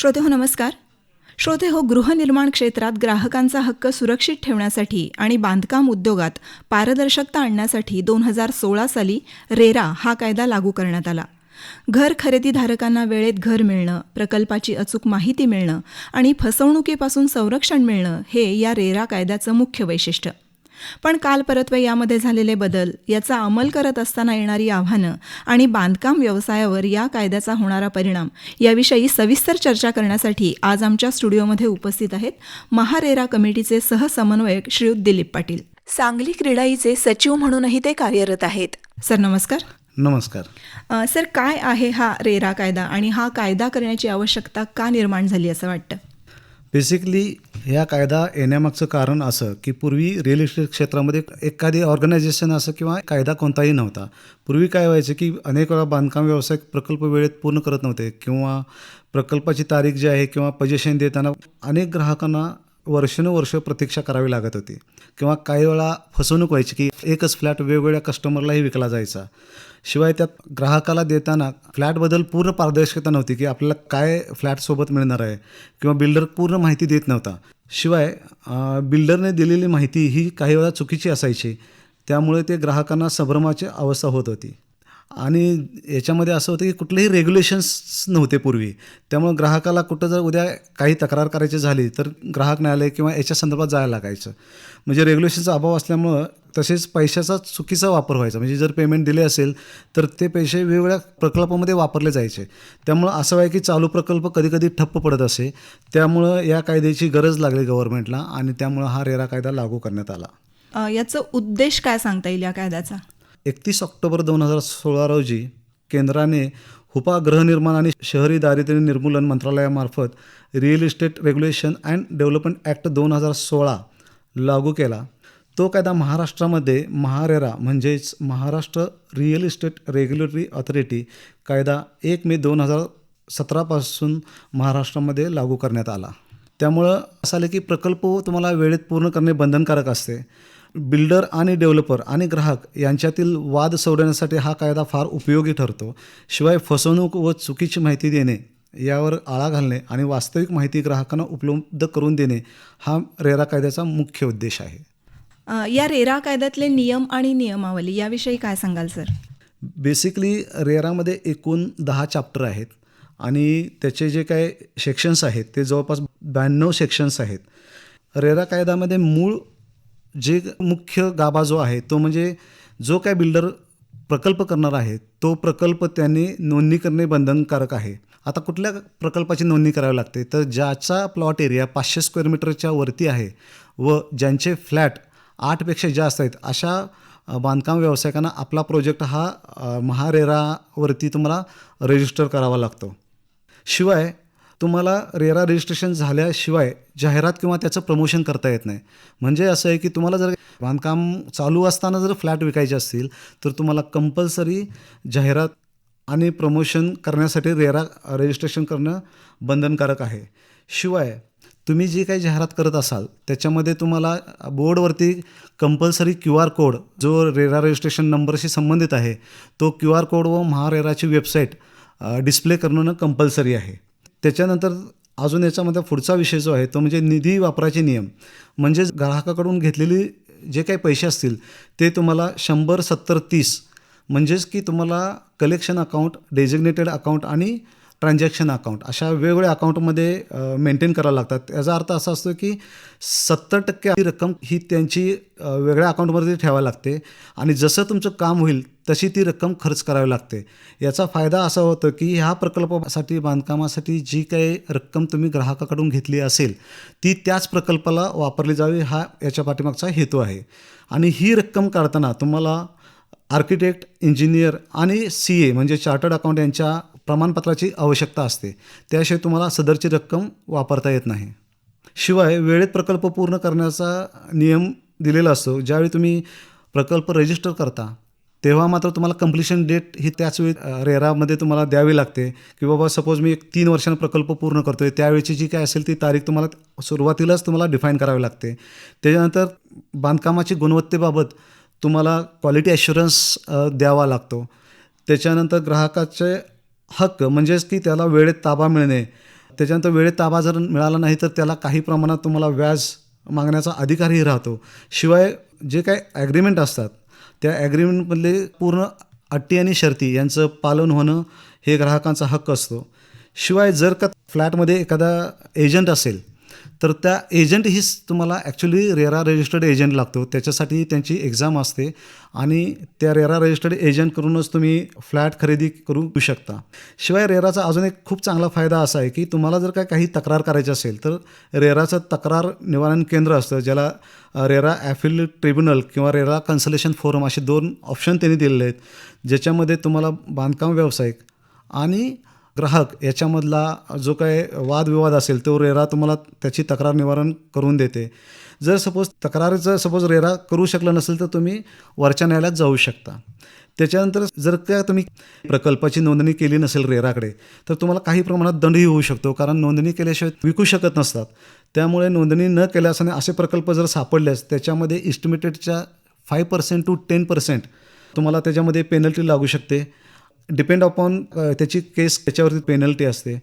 श्रोते हो नमस्कार. श्रोते हो, गृहनिर्माण क्षेत्रात ग्राहकांचा हक्क सुरक्षित ठेवण्यासाठी आणि बांधकाम उद्योगात पारदर्शकता आणण्यासाठी 2016 साली रेरा हा कायदा लागू करण्यात आला. घर खरेदीधारकांना वेळेत घर मिळणं, प्रकल्पाची अचूक माहिती मिळणं आणि फसवणुकीपासून संरक्षण मिळणं हे या रेरा कायद्याचं मुख्य वैशिष्ट्य. पण कालपरत्वे यामध्ये झालेले बदल, याचा अंमल करत असताना येणारी आव्हानं आणि बांधकाम व्यवसायावर या कायद्याचा होणारा परिणाम याविषयी सविस्तर चर्चा करण्यासाठी आज आमच्या स्टुडिओमध्ये उपस्थित आहेत महारेरा कमिटीचे सहसमन्वयक श्रीयुत दिलीप पाटील. सांगली क्रीडाईचे सचिव म्हणूनही ते कार्यरत आहेत. सर नमस्कार. नमस्कार. सर, काय आहे हा रेरा कायदा आणि हा कायदा करण्याची आवश्यकता का निर्माण झाली असं वाटतं? बेसिकली ह्या कायदा येण्यामागचं कारण असं की पूर्वी रिअल इस्टेट क्षेत्रामध्ये एखादी ऑर्गनायझेशन असं किंवा कायदा कोणताही नव्हता. पूर्वी काय व्हायचं की अनेक वेळा बांधकाम व्यावसायिक प्रकल्प वेळेत पूर्ण करत नव्हते किंवा प्रकल्पाची तारीख जी आहे किंवा पोझिशन देताना अनेक ग्राहकांना वर्षानुवर्ष प्रतीक्षा करावी लागत होती किंवा काही वेळा फसवणूक व्हायची की एकच फ्लॅट वेगवेगळ्या कस्टमरलाही विकला जायचा. शिवाय त्यात ग्राहकाला देताना फ्लॅटबद्दल पूर्ण पारदर्शकता नव्हती की आपल्याला काय फ्लॅटसोबत मिळणार आहे किंवा बिल्डर पूर्ण माहिती देत नव्हता. शिवाय बिल्डरने दिलेली माहिती ही काही वेळा चुकीची असायची, त्यामुळे ते ग्राहकांना संभ्रमाची अवस्था होत होती. आणि याच्यामध्ये असं होतं की कुठलेही रेग्युलेशन्स नव्हते पूर्वी, त्यामुळे ग्राहकाला कुठं जर उद्या काही तक्रार करायची झाली तर ग्राहक न्यायालय किंवा याच्या संदर्भात जायला लागायचं. म्हणजे रेग्युलेशनचा अभाव असल्यामुळं तसेच पैशाचा चुकीचा वापर व्हायचा. म्हणजे जर पेमेंट दिले असेल तर ते पैसे वेगवेगळ्या प्रकल्पामध्ये वापरले जायचे. त्यामुळं असं आहे की चालू प्रकल्प कधीकधी ठप्प पडत असे. त्यामुळं या कायद्याची गरज लागली गव्हर्नमेंटला आणि त्यामुळं हा रेरा कायदा लागू करण्यात आला. याचा उद्देश काय सांगता येईल या कायद्याचा? 31 ऑक्टोबर 2016 रोजी केंद्राने हुपा गृहनिर्माण आणि शहरी दारिद्र्य निर्मूलन मंत्रालयामार्फत real estate regulation and development act 2016 लागू केला. तो कायदा महाराष्ट्रामध्ये महारेरा म्हणजेच Maharashtra real estate regulatory authority कायदा 1 मे 2017 पासून महाराष्ट्रामध्ये लागू करण्यात आला. त्यामुळं असं आलं की प्रकल्प तुम्हाला वेळेत पूर्ण करणे बंधनकारक असते. बिल्डर आणि डेव्हलपर आणि ग्राहक यांच्यातील वाद सोडवण्यासाठी हा कायदा फार उपयोगी ठरतो. शिवाय फसवणूक व चुकीची माहिती देणे यावर आळा घालणे आणि वास्तविक माहिती ग्राहकांना उपलब्ध करून देणे हा रेरा कायद्याचा मुख्य उद्देश आहे. या रेरा कायद्यातले नियम आणि नियमावली याविषयी काय सांगाल सर? बेसिकली रेरामध्ये एकूण 10 चॅप्टर आहेत आणि त्याचे जे काय सेक्शन्स आहेत ते जवळपास 92 सेक्शन्स आहेत. रेरा कायद्यामध्ये मूळ जे मुख्य गाभा जो आहे तो म्हणजे जो काय बिल्डर प्रकल्प करणार आहे तो प्रकल्प त्यांनी नोंदणी करणे बंधनकारक आहे. आता कुठल्या प्रकल्पाची नोंदणी करावी लागते तर ज्याचा प्लॉट एरिया 500 स्क्वेअर मीटरच्या वरती आहे व ज्यांचे फ्लॅट 8पेक्षा जास्त आहेत अशा बांधकाम व्यावसायिकांना आपला प्रोजेक्ट हा महारेरावरती तुम्हाला रजिस्टर करावा लागतो. शिवाय तुम्हाला रेरा रजिस्ट्रेशन झाल्याशिवाय जाहिरात किंवा त्याचं प्रमोशन करता येत नाही. म्हणजे असं आहे की तुम्हाला जर बांधकाम चालू असताना जर फ्लॅट विकायचे असतील तर तुम्हाला कंपल्सरी जाहिरात आणि प्रमोशन करण्यासाठी रेरा रजिस्ट्रेशन करणं बंधनकारक आहे. शिवाय तुम्ही जी काही जाहिरात करत असाल त्याच्यामध्ये तुम्हाला बोर्डवरती कंपल्सरी QR कोड जो रेरा रजिस्ट्रेशन नंबरशी संबंधित आहे तो QR कोड व महारेराची वेबसाईट डिस्प्ले करणं कंपल्सरी आहे. त्याच्यानंतर अजून याच्यामध्ये पुढचा विषय जो आहे तो म्हणजे निधी वापराचे नियम. म्हणजेच ग्राहकाकडून घेतलेले जे काही पैसे असतील ते तुम्हाला 100, 70, 30 म्हणजेच की तुम्हाला कलेक्शन अकाउंट, डेजिग्नेटेड अकाउंट आणि ट्रान्झॅक्शन अकाउंट अशा वेगवेगळ्या अकाउंटमध्ये मेंटेन करावं लागतात. याचा अर्थ असा असतो की 70% रक्कम ही त्यांची वेगळ्या अकाउंटमध्ये ठेवावी लागते आणि जसं तुमचं काम होईल तशी ती रक्कम खर्च करावी लागते. याचा फायदा असा होतो की ह्या प्रकल्पासाठी बांधकामासाठी जी काही रक्कम तुम्ही ग्राहकाकडून घेतली असेल ती त्याच प्रकल्पाला वापरली जावी हा याच्या पाठीमागचा हेतू आहे. आणि ही रक्कम काढताना तुम्हाला आर्किटेक्ट, इंजिनियर आणि CA म्हणजे चार्टर्ड अकाउंट यांच्या प्रमाणपत्राची आवश्यकता असते. त्याशिवाय तुम्हाला सदरची रक्कम वापरता येत नाही. शिवाय वेळेत प्रकल्प पूर्ण करण्याचा नियम दिलेला असतो. ज्यावेळी तुम्ही प्रकल्प रजिस्टर करता तेव्हा मात्र तुम्हाला कंप्लिशन डेट ही त्याचवेळी रेरामध्ये तुम्हाला द्यावी लागते की बाबा सपोज मी 3 वर्षांनी प्रकल्प पूर्ण करतो आहे त्यावेळीची जी काय असेल ती तारीख तुम्हाला सुरुवातीलाच तुम्हाला डिफाईन करावी लागते. त्याच्यानंतर बांधकामाची गुणवत्तेबाबत तुम्हाला क्वालिटी ॲश्युरन्स द्यावा लागतो. त्याच्यानंतर ग्राहकाचे हक्क म्हणजेच की त्याला वेळेत ताबा मिळणे त्याच्यानंतर वेळेत ताबा जर मिळाला नाही तर त्याला काही प्रमाणात तुम्हाला व्याज मागण्याचा अधिकारही राहतो. शिवाय जे काही ॲग्रीमेंट असतात त्या ॲग्रीमेंटमधले पूर्ण अटी आणि शर्ती यांचं पालन होणं हे ग्राहकांचा हक्क असतो. शिवाय जर का फ्लॅटमध्ये एखादा एजंट असेल तर त्या एजंट हीच तुम्हाला ॲक्च्युली रेरा रजिस्टर्ड एजंट लागतो. त्याच्यासाठी त्यांची एक्झाम असते आणि त्या रेरा रजिस्टर्ड एजंटकडूनच तुम्ही फ्लॅट खरेदी करू शकता. शिवाय रेराचा अजून एक खूप चांगला फायदा असा आहे की तुम्हाला जर काही तक्रार करायची असेल तर रेराचं तक्रार निवारण केंद्र असतं, ज्याला रेरा ॲफिल ट्रिब्युनल किंवा रेरा कन्सलेशन फोरम असे 2 ऑप्शन त्यांनी दिलेले आहेत, ज्याच्यामध्ये तुम्हाला बांधकाम व्यावसायिक आणि ग्राहक याच्यामधला जो काही वादविवाद असेल तो रेरा तुम्हाला त्याची तक्रार निवारण करून देते. जर सपोज रेरा करू शकलं नसेल तर तुम्ही वरच्या न्यायालयात जाऊ शकता. त्याच्यानंतर जर का तुम्ही प्रकल्पाची नोंदणी केली नसेल रेराकडे तर तुम्हाला काही प्रमाणात दंडही होऊ शकतो, कारण नोंदणी केल्याशिवाय विकू शकत नसतात. त्यामुळे नोंदणी न केल्यास आणि असे प्रकल्प जर सापडल्यास त्याच्यामध्ये इस्टिमेटेडच्या 5% to 10% तुम्हाला त्याच्यामध्ये पेनल्टी लागू शकते. डिपेंड अपॉन त्याची केस त्याच्यावरती पेनल्टी असते.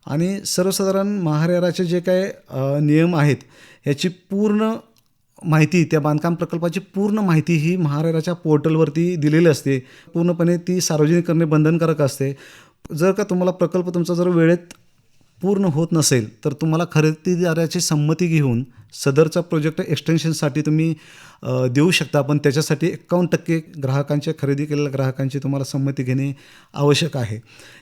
आणि सर्वसाधारण महारेराचे जे काही नियम आहेत ह्याची पूर्ण माहिती, त्या बांधकाम प्रकल्पाची पूर्ण माहिती ही महारेराच्या पोर्टलवरती दिलेली असते. पूर्णपणे ती सार्वजनिक करणे बंधनकारक असते. जर का तुम्हाला प्रकल्प तुमचा जर वेळेत पूर्ण होत नसेल तर तुम्हाला खरेदीदाराची संमती घेऊन सदरचा प्रोजेक्ट एक्सटेन्शनसाठी तुम्ही देऊ शकता, पण त्याच्यासाठी 51% ग्राहकांच्या खरेदी केलेल्या ग्राहकांची तुम्हाला संमती घेणे आवश्यक आहे.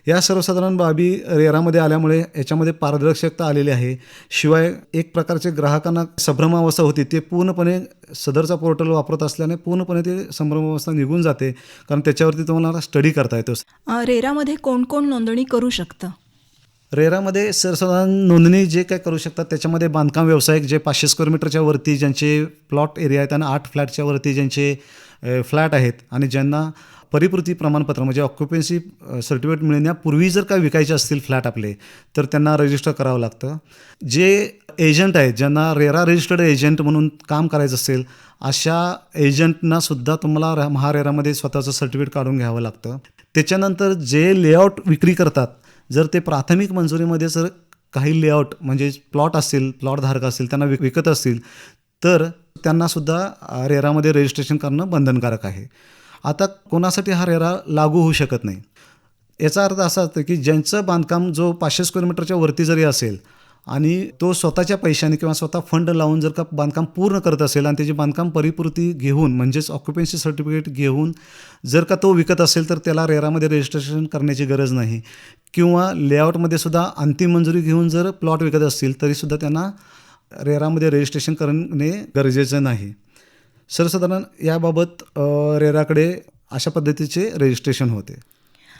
या सर्वसाधारण बाबी रेरामध्ये आल्यामुळे याच्यामध्ये पारदर्शकता आलेली आहे. शिवाय एक प्रकारचे ग्राहकांना संभ्रमावस्था होती, ते पूर्णपणे सदरचा पोर्टल वापरत असल्याने पूर्णपणे ते संभ्रमावस्था निघून जाते, कारण त्याच्यावरती तुम्हाला स्टडी करता येतो. रेरामध्ये कोण कोण नोंदणी करू शकतं? रेरामध्ये सर्वसाधारण नोंदणी जे काय करू शकतात त्याच्यामध्ये बांधकाम व्यावसायिक जे 500 स्क्वेअर मीटरच्या वरती ज्यांचे प्लॉट एरिया आहेत आणि 8 फ्लॅटच्या वरती ज्यांचे फ्लॅट आहेत आणि ज्यांना परिपूर्ती प्रमाणपत्र म्हणजे ऑक्युपन्सी सर्टिफिकेट मिळण्यापूर्वी जर काय विकायचे असतील फ्लॅट आपले तर त्यांना रजिस्टर करावं लागतं. जे एजंट आहेत ज्यांना रेरा रजिस्टर्ड एजंट म्हणून काम करायचं असेल अशा एजंटनासुद्धा तुम्हाला महारेरामध्ये स्वतःचं सर्टिफिकेट काढून घ्यावं लागतं. त्याच्यानंतर जे लेआउट विक्री करतात, जर ते प्राथमिक मंजुरीमध्ये जर काही लेआउट म्हणजे प्लॉट असतील, प्लॉट धारक असतील, त्यांना विकत असतील तर त्यांनासुद्धा रेरामध्ये रजिस्ट्रेशन करणं बंधनकारक आहे. आता कोणासाठी हा रेरा लागू होऊ शकत नाही, याचा अर्थ असा असतो की ज्यांचं बांधकाम जो 500 स्क्वेअर मीटरच्या वरती जरी असेल आणि तो स्वतःच्या पैशाने किंवा स्वतः फंड लावून जर का बांधकाम पूर्ण करत असेल आणि त्याची बांधकाम परिपूर्ती घेऊन म्हणजेच ऑक्युपन्सी सर्टिफिकेट घेऊन जर का तो विकत असेल तर त्याला रेरामध्ये रजिस्ट्रेशन करण्याची गरज नाही. किंवा लेआउटमध्ये सुद्धा अंतिम मंजुरी घेऊन जर प्लॉट विकत असतील तरीसुद्धा त्यांना रेरामध्ये रजिस्ट्रेशन करणे गरजेचं नाही. सर्वसाधारण याबाबत रेराकडे अशा पद्धतीचे रजिस्ट्रेशन होते.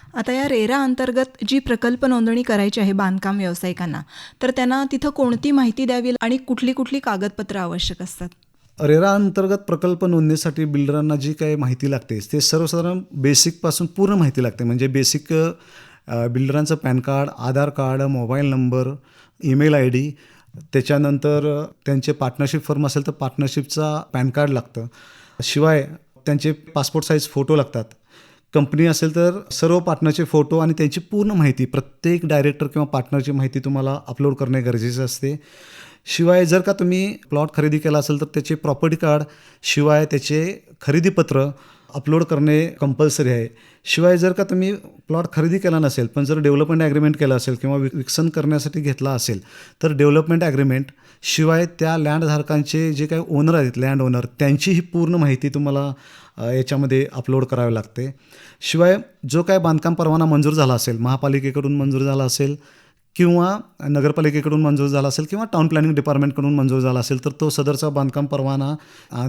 आता या रेरा अंतर्गत जी प्रकल्प नोंदणी करायची आहे बांधकाम व्यावसायिकांना, तर त्यांना तिथं कोणती माहिती द्यावी आणि कुठली कुठली कागदपत्रं आवश्यक असतात? रेरा अंतर्गत प्रकल्प नोंदणीसाठी बिल्डरांना जी काही माहिती लागते ते सर्वसाधारण बेसिकपासून पूर्ण माहिती लागते. म्हणजे बेसिक बिल्डरांचं PAN card, Aadhaar card, mobile number, email ID, त्याच्यानंतर त्यांचे पार्टनरशिप फर्म असेल तर पार्टनरशिपचा पॅन कार्ड लागतं. शिवाय त्यांचे पासपोर्ट साईज फोटो लागतात. कंपनी असेल तर सर्व पार्टनरचे फोटो आणि त्यांची पूर्ण माहिती, प्रत्येक डायरेक्टर किंवा पार्टनरची माहिती तुम्हाला अपलोड करणे गरजेचे असते. शिवाय जर का तुम्ही प्लॉट खरेदी केला असेल तर त्याचे प्रॉपर्टी कार्ड शिवाय त्याचे खरेदीपत्र अपलोड करणे कंपल्सरी आहे. शिवाय जर का तुम्ही प्लॉट खरेदी केला नसेल पण जर डेव्हलपमेंट ॲग्रीमेंट केला असेल किंवा विकसन करण्यासाठी घेतला असेल तर डेव्हलपमेंट ॲग्रीमेंट शिवाय त्या लँडधारकांचे जे काही ओनर आहेत, लँड ओनर, त्यांची ही पूर्ण माहिती तुम्हाला याच्यामध्ये अपलोड करावी लागते. शिवाय जो काय बांधकाम परवाना मंजूर झाला असेल, महापालिकेकडून मंजूर झाला असेल किंवा नगरपालिकेकडून मंजूर झाला असेल किंवा टाउन प्लॅनिंग डिपार्टमेंटकडून मंजूर झाला असेल तर तो सदरचा बांधकाम परवाना,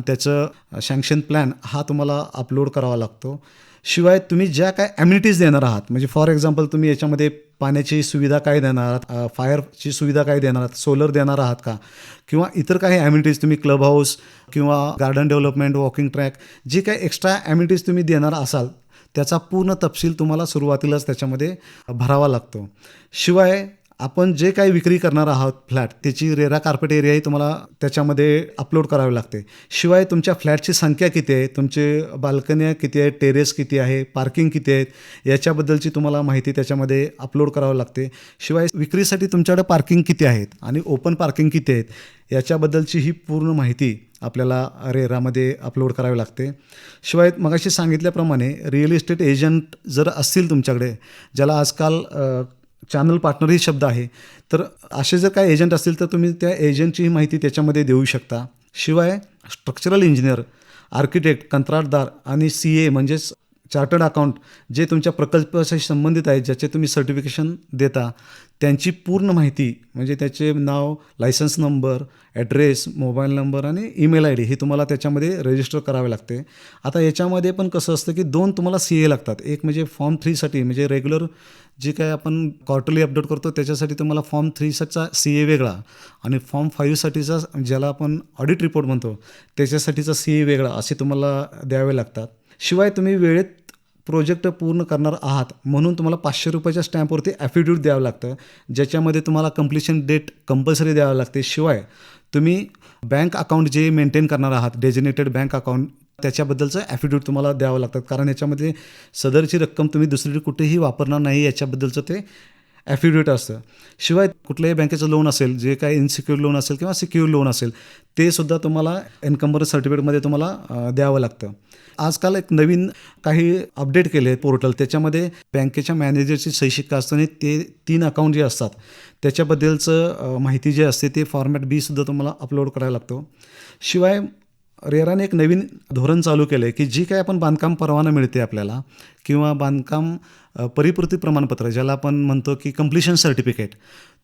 त्याचं सँक्शन प्लॅन हा तुम्हाला अपलोड करावा लागतो. शिवाय तुम्ही ज्या काय ॲम्युनिटीज देणार आहात, म्हणजे फॉर एक्झाम्पल तुम्ही याच्यामध्ये पाण्याची सुविधा काय देणार आहात, फायरची सुविधा काय देणार आहात, सोलर देणार आहात का, किंवा इतर काही ॲम्युनिटीज तुम्ही क्लब हाऊस किंवा गार्डन डेव्हलपमेंट, वॉकिंग ट्रॅक, जी काही एक्स्ट्रा ॲम्युनिटीज तुम्ही देणार असाल त्याचा पूर्ण तपशील तुम्हाला सुरुवातीलाच त्याच्यामध्ये भरावा लागतो. शिवाय आपण जे काही विक्री करणार आहोत फ्लॅट त्याची रेरा कार्पेट एरियाही तुम्हाला त्याच्यामध्ये अपलोड करावी लागते. शिवाय तुमच्या फ्लॅटची संख्या किती आहे, तुमचे बाल्कन्या किती आहेत, टेरेस किती आहे, पार्किंग किती आहेत, याच्याबद्दलची तुम्हाला माहिती त्याच्यामध्ये अपलोड करावी लागते. शिवाय विक्रीसाठी तुमच्याकडे पार्किंग किती आहेत आणि ओपन पार्किंग किती आहेत याच्याबद्दलची ही पूर्ण माहिती आपल्याला रेरामध्ये अपलोड करावी लागते. शिवाय मगाशी सांगितल्याप्रमाणे रिअल इस्टेट एजंट जर असतील तुमच्याकडे, ज्याला आजकाल चॅनल पार्टनर ही शब्द आहे, तर असे जर काही एजंट असतील तर तुम्ही त्या एजंटचीही माहिती त्याच्यामध्ये देऊ शकता. शिवाय स्ट्रक्चरल इंजिनियर, आर्किटेक्ट, कंत्राटदार आणि CA म्हणजेच चार्टर्ड अकाउंट जे तुमच्या प्रकल्पाशी संबंधित आहेत, ज्याचे तुम्ही सर्टिफिकेशन देता, त्यांची पूर्ण माहिती म्हणजे त्याचे नाव, license number, address, mobile number आणि ईमेल ID हे तुम्हाला त्याच्यामध्ये रजिस्टर करावे लागते. आता याच्यामध्ये पण कसं असतं की 2 तुम्हाला CA लागतात. एक म्हणजे फॉर्म 3साठी म्हणजे रेग्युलर जे काय आपण क्वार्टरली अपडेट करतो त्याच्यासाठी तुम्हाला फॉर्म 3चा CA वेगळा आणि फॉर्म 5साठीचा ज्याला आपण ऑडिट रिपोर्ट म्हणतो त्याच्यासाठीचा CA वेगळा असे तुम्हाला द्यावे लागतात. शिवाय तुम्ही वेळेत प्रोजेक्ट पूर्ण करणार आहात म्हणून तुम्हाला ₹500च्या स्टॅम्पवरती ॲफिडेविट द्यावं लागतं, ज्याच्यामध्ये तुम्हाला कंप्लिशन डेट कंपल्सरी द्यावं लागते. शिवाय तुम्ही बँक अकाउंट जे मेंटेन करणार आहात, डेजिग्नेटेड बँक अकाउंट, त्याच्याबद्दलचं ॲफिडेविट तुम्हाला द्यावं लागतात, कारण याच्यामध्ये सदरची रक्कम तुम्ही दुसरीकडे कुठेही वापरणार नाही याच्याबद्दलचं ते ॲफिडेविट असतं. शिवाय कुठल्याही बँकेचं लोन असेल, जे काही इनसिक्युअर लोन असेल किंवा सिक्युअर लोन असेल, ते सुद्धा तुम्हाला एन्कम्बरन्स सर्टिफिकेटमध्ये तुम्हाला द्यावं लागतं. आजकाल एक नवीन काही अपडेट केले पोर्टल, त्याच्यामध्ये बँकेच्या मॅनेजरची सही शिक्का असतो आणि ते 3 अकाउंट जे असतात त्याच्याबद्दलचं माहिती जे असते ते फॉर्मॅट B सुद्धा तुम्हाला अपलोड करायला लागतो. शिवाय रेराने एक नवीन धोरण चालू केलं आहे की जी काही आपण बांधकाम परवाना मिळते आपल्याला किंवा बांधकाम परिपूर्ती प्रमाणपत्र ज्याला आपण म्हणतो की कंप्लिशन सर्टिफिकेट,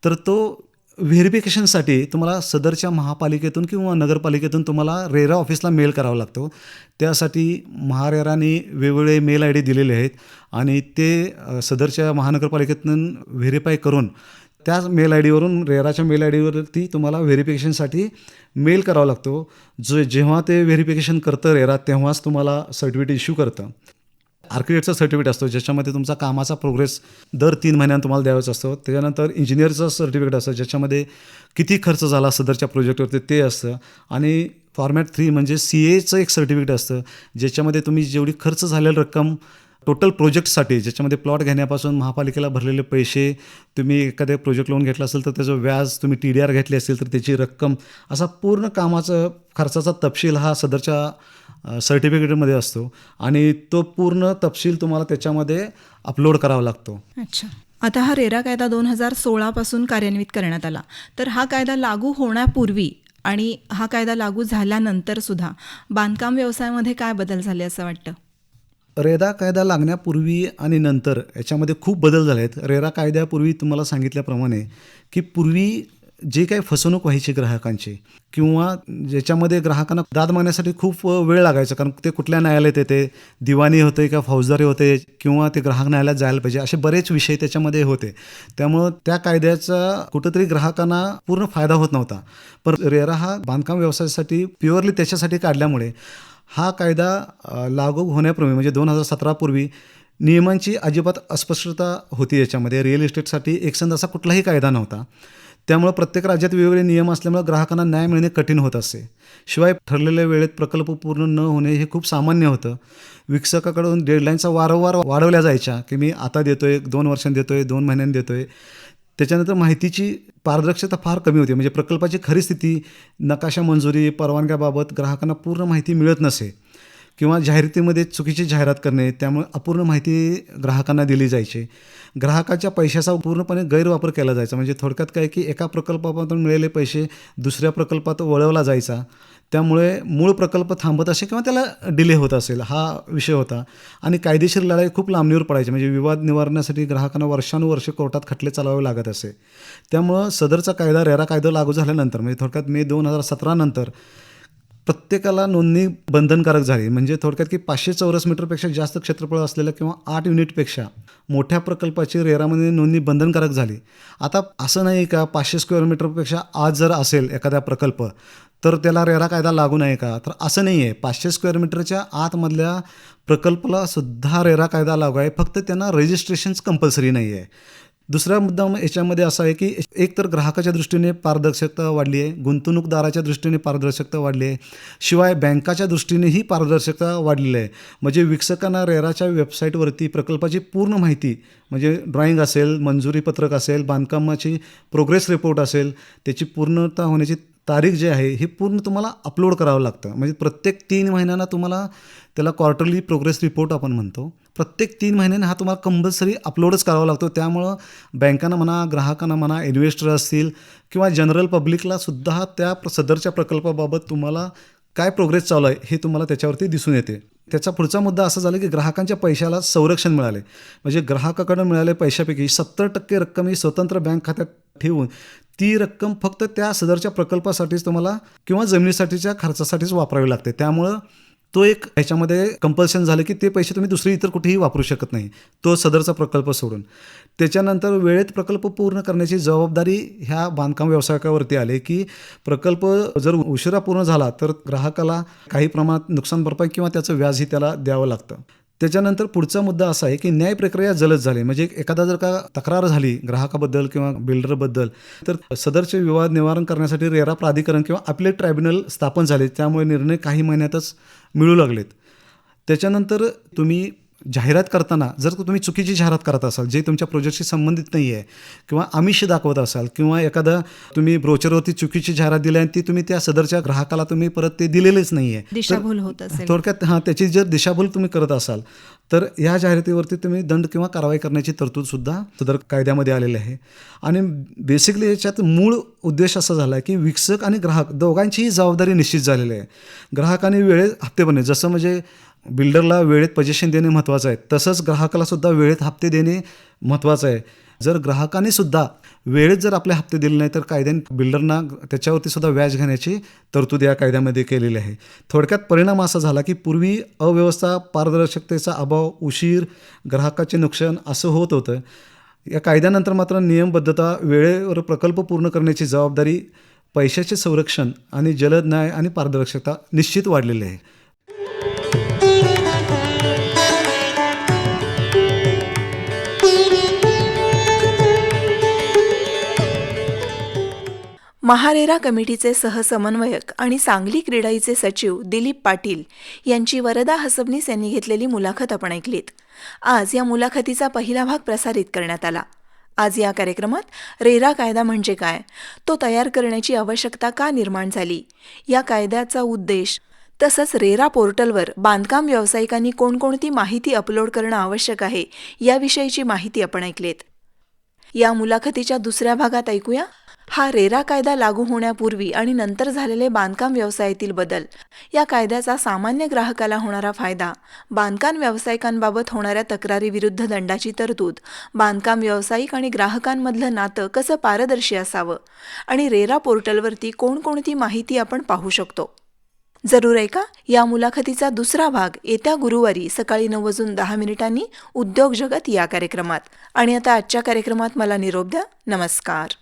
तर तो व्हेरिफिकेशनसाठी तुम्हाला सदरच्या महापालिकेतून किंवा नगरपालिकेतून तुम्हाला रेरा ऑफिसला मेल करावा लागतो. त्यासाठी महारेराने वेगवेगळे मेल ID दिलेले आहेत आणि ते सदरच्या महानगरपालिकेतून व्हेरीफाय करून त्याच मेल ID वरून रेराच्या मेल ID वरती तुम्हाला व्हेरिफिकेशनसाठी मेल करावा लागतो. जेव्हा ते व्हेरिफिकेशन करतं रेरा तेव्हाच तुम्हाला सर्टिफिकेट इश्यू करतं. आर्किटेक्टचा सर्टिफिकेट असतो ज्याच्यामध्ये तुमचा कामाचा प्रोग्रेस दर 3 महिन्यांत तुम्हाला द्यावाचा असतो. त्याच्यानंतर इंजिनिअरचं सर्टिफिकेट असतं ज्याच्यामध्ये किती खर्च झाला सदरच्या प्रोजेक्टवरती ते असतं. आणि फॉर्मॅट 3 म्हणजे CAचं एक सर्टिफिकेट असतं ज्याच्यामध्ये तुम्ही जेवढी खर्च झालेली रक्कम टोटल प्रोजेक्टसाठी, ज्याच्यामध्ये प्लॉट घेण्यापासून महापालिकेला भरलेले पैसे, तुम्ही एखादे प्रोजेक्ट लोन घेतला असेल तर त्याचं व्याज, तुम्ही TDR घेतली असेल तर त्याची रक्कम, असा पूर्ण कामाचं खर्चाचा तपशील हा सदरच्या सर्टिफिकेटमध्ये असतो आणि तो पूर्ण तपशील तुम्हाला त्याच्यामध्ये अपलोड करावा लागतो. अच्छा. आता हा रेरा कायदा 2016 पासून कार्यान्वित करण्यात आला, तर हा कायदा लागू होण्यापूर्वी आणि हा कायदा लागू झाल्यानंतर सुद्धा बांधकाम व्यवसायामध्ये काय बदल झाले असं वाटतं? रेरा कायदा लागण्यापूर्वी आणि नंतर याच्यामध्ये खूप बदल झाले आहेत. रेरा कायद्यापूर्वी तुम्हाला सांगितल्याप्रमाणे की पूर्वी जे काही फसवणूक व्हायची ग्राहकांची किंवा ज्याच्यामध्ये ग्राहकांना दाद मागण्यासाठी खूप वेळ लागायचा, कारण ते कुठल्या न्यायालयात येते, दिवाणी होते का फौजदारी होते किंवा ते ग्राहक न्यायालयात जायला पाहिजे, असे बरेच विषय त्याच्यामध्ये होते. त्यामुळं त्या कायद्याचा कुठंतरी ग्राहकांना पूर्ण फायदा होत नव्हता. पण रेरा हा बांधकाम व्यवसायासाठी प्युअरली त्याच्यासाठी काढल्यामुळे हा कायदा लागू होण्यापूर्वी म्हणजे 2017 पूर्वी नियमांची अजिबात अस्पष्टता होती. याच्यामध्ये रिअल इस्टेटसाठी एकसंध असा कुठलाही कायदा नव्हता. त्यामुळे प्रत्येक राज्यात वेगवेगळे नियम असल्यामुळे ग्राहकांना न्याय मिळणे कठीण होत असे. शिवाय ठरलेल्या वेळेत प्रकल्प पूर्ण न होणे हे खूप सामान्य होतं. विकसकाकडून डेडलाईनचा वारंवार वाढवल्या जायच्या की मी आता देतोय, 2 वर्षांनी देतोय, 2 महिन्यांनी देतोय. त्याच्यानंतर माहितीची पारदर्शकता फार कमी होती. म्हणजे प्रकल्पाची खरी स्थिती, नकाशा मंजुरी, परवानग्याबाबत ग्राहकांना पूर्ण माहिती मिळत नसे किंवा जाहिरातीमध्ये चुकीची जाहिरात करणे, त्यामुळे अपूर्ण माहिती ग्राहकांना दिली जायची. ग्राहकाच्या पैशाचा पूर्णपणे गैरवापर केला जायचा. म्हणजे थोडक्यात काय की एका प्रकल्पातून मिळालेले पैसे दुसऱ्या प्रकल्पात वळवला जायचा. त्यामुळे मूळ प्रकल्प थांबत असे किंवा त्याला डिले होत असेल, हा विषय होता. आणि कायदेशीर लढाई खूप लांबणीवर पडायची. म्हणजे विवाद निवारण्यासाठी ग्राहकांना वर्षानुवर्षे कोर्टात खटले चालवावे लागत असे. त्यामुळं सदरचा कायदा, रेरा कायदा लागू झाल्यानंतर म्हणजे थोडक्यात मे 2017 नंतर प्रत्येकाला नोंदणी बंधनकारक झाली. म्हणजे थोडक्यात की 500 चौरस मीटरपेक्षा जास्त क्षेत्रफळ असलेल्या किंवा 8 युनिटपेक्षा मोठ्या प्रकल्पाची रेरामध्ये नोंदणी बंधनकारक झाली. आता असं नाही का 500 स्क्वेअर मीटरपेक्षा आज जर असेल एखादा प्रकल्प तर त्याला रेरा कायदा लागू नाही का, तर असं नाही आहे. 500 स्क्वेअर मीटरच्या आतमधल्या प्रकल्पाला सुद्धा रेरा कायदा लागू आहे. फक्त त्यांना रजिस्ट्रेशन्स कंपल्सरी नाही आहे. दुसरा मुद्दा याच्यामध्ये असा आहे की एक तर ग्राहकाच्या दृष्टीने पारदर्शकता वाढली आहे, गुंतवणूकदाराच्या दृष्टीने पारदर्शकता वाढली आहे, शिवाय बँकाच्या दृष्टीनेही पारदर्शकता वाढलेली आहे. म्हणजे विकसकांना रेराच्या वेबसाईटवरती प्रकल्पाची पूर्ण माहिती म्हणजे ड्रॉईंग असेल, मंजुरी पत्रक असेल, बांधकामाची प्रोग्रेस रिपोर्ट असेल, त्याची पूर्णता होण्याची तारीख जी आहे ही पूर्ण तुम्हाला अपलोड करावं लागतं. म्हणजे प्रत्येक 3 महिन्यांना तुम्हाला त्याला क्वार्टरली प्रोग्रेस रिपोर्ट आपण म्हणतो. प्रत्येक 3 महिन्यांनी हा तुम्हाला कंपल्सरी अपलोडच करावा लागतो. त्यामुळं बँकांना म्हणा, ग्राहकांना म्हणा, इन्व्हेस्टर असतील किंवा जनरल पब्लिकला सुद्धा त्या सदरच्या प्रकल्पाबाबत तुम्हाला काय प्रोग्रेस चालू आहे हे तुम्हाला त्याच्यावरती दिसून येते. त्याचा पुढचा मुद्दा असा झाला की ग्राहकांच्या पैशाला संरक्षण मिळाले. म्हणजे ग्राहकाकडून मिळालेल्या पैशापैकी 70% रक्कम ही स्वतंत्र बँक खात्यात ठेवून ती रक्कम फक्त त्या सदरच्या प्रकल्पासाठीच तुम्हाला किंवा जमिनीसाठीच्या खर्चासाठीच वापरावी लागते. त्यामुळं तो एक ह्याच्यामध्ये कंपल्शन झालं की ते पैसे तुम्ही दुसरी इतर कुठेही वापरू शकत नाही, तो सदरचा प्रकल्प सोडून. त्याच्यानंतर वेळेत प्रकल्प पूर्ण करण्याची जबाबदारी ह्या बांधकाम व्यावसायिकावरती आली की प्रकल्प जर उशिरा पूर्ण झाला तर ग्राहकाला काही प्रमाणात नुकसान भरपाई किंवा त्याचं व्याजही त्याला द्यावं लागतं. त्याच्यानंतर पुढचा मुद्दा असा आहे की न्याय प्रक्रिया जलद झाली. म्हणजे एखादा जर का तक्रार झाली ग्राहकाबद्दल किंवा बिल्डरबद्दल तर सदरचे विवाद निवारण करण्यासाठी रेरा प्राधिकरण किंवा अपिलेट ट्रायब्युनल स्थापन झाले. त्यामुळे निर्णय काही महिन्यातच मिळू लागलेत. त्याच्यानंतर तुम्ही जाहिरात करताना जर तुम्ही चुकीची जाहिरात करत असाल, जे तुमच्या प्रोजेक्टशी संबंधित नाही आहे किंवा आमिष दाखवत असाल किंवा एखादा तुम्ही ब्रोचरवरती चुकीची जाहिरात दिली आणि ती तुम्ही त्या सदरच्या ग्राहकाला तुम्ही परत ते दिलेलेच नाही आहे, दिशाभूल होत असेल, थोडक्यात त्याची जर दिशाभूल तुम्ही करत असाल तर ह्या जाहिरातीवरती तुम्ही दंड किंवा कारवाई करण्याची तरतूदसुद्धा सदर कायद्यामध्ये आलेली आहे. आणि बेसिकली याच्यात मूळ उद्देश असा झाला आहे की विकसक आणि ग्राहक दोघांचीही जबाबदारी निश्चित झालेली आहे. ग्राहकाने वेळेत हप्ते भरणे, जसं म्हणजे बिल्डरला वेळेत पोझिशन देणे महत्त्वाचं आहे, तसंच ग्राहकाला सुद्धा वेळेत हप्ते देणे महत्त्वाचं आहे. जर ग्राहकाने सुद्धा वेळेत जर आपले हप्ते दिले नाही तर कायद्याने बिल्डरना त्याच्यावरती सुद्धा व्याज घेण्याची तरतूद या कायद्यामध्ये केलेली आहे. थोडक्यात परिणाम असा झाला की पूर्वी अव्यवस्था, पारदर्शकतेचा अभाव, उशीर, ग्राहकाचे नुकसान असं होत होतं. या कायद्यानंतर मात्र नियमबद्धता, वेळेवर प्रकल्प पूर्ण करण्याची जबाबदारी, पैशाचे संरक्षण आणि जलद न्याय आणि पारदर्शकता निश्चित वाढलेली आहे. महारेरा कमिटीचे सहसमन्वयक आणि सांगली क्रीडाईचे सचिव दिलीप पाटील यांची वरदा हसबनीस यांनी घेतलेली मुलाखत आपण ऐकलीत. आज या मुलाखतीचा पहिला भाग प्रसारित करण्यात आला. आज या कार्यक्रमात रेरा कायदा म्हणजे काय, तो तयार करण्याची आवश्यकता का निर्माण झाली, या कायद्याचा उद्देश, तसंच रेरा पोर्टलवर बांधकाम व्यावसायिकांनी कोणकोणती माहिती अपलोड करणं आवश्यक आहे याविषयीची माहिती आपण ऐकलीत. या मुलाखतीच्या दुसऱ्या भागात ऐकूया हा रेरा कायदा लागू होण्यापूर्वी आणि नंतर झालेले बांधकाम व्यवसायातील बदल, या कायद्याचा सामान्य ग्राहकाला होणारा फायदा, बांधकाम व्यावसायिकांबाबत होणाऱ्या तक्रारीविरुद्ध दंडाची तरतूद, बांधकाम व्यावसायिक आणि ग्राहकांमधलं नातं कसं पारदर्शी असावं आणि रेरा पोर्टलवरती कोणकोणती माहिती आपण पाहू शकतो. जरूर ऐका या मुलाखतीचा दुसरा भाग येत्या गुरुवारी सकाळी 9:10 उद्योग जगत या कार्यक्रमात. आणि आता आजच्या कार्यक्रमात मला निरोप द्या. नमस्कार.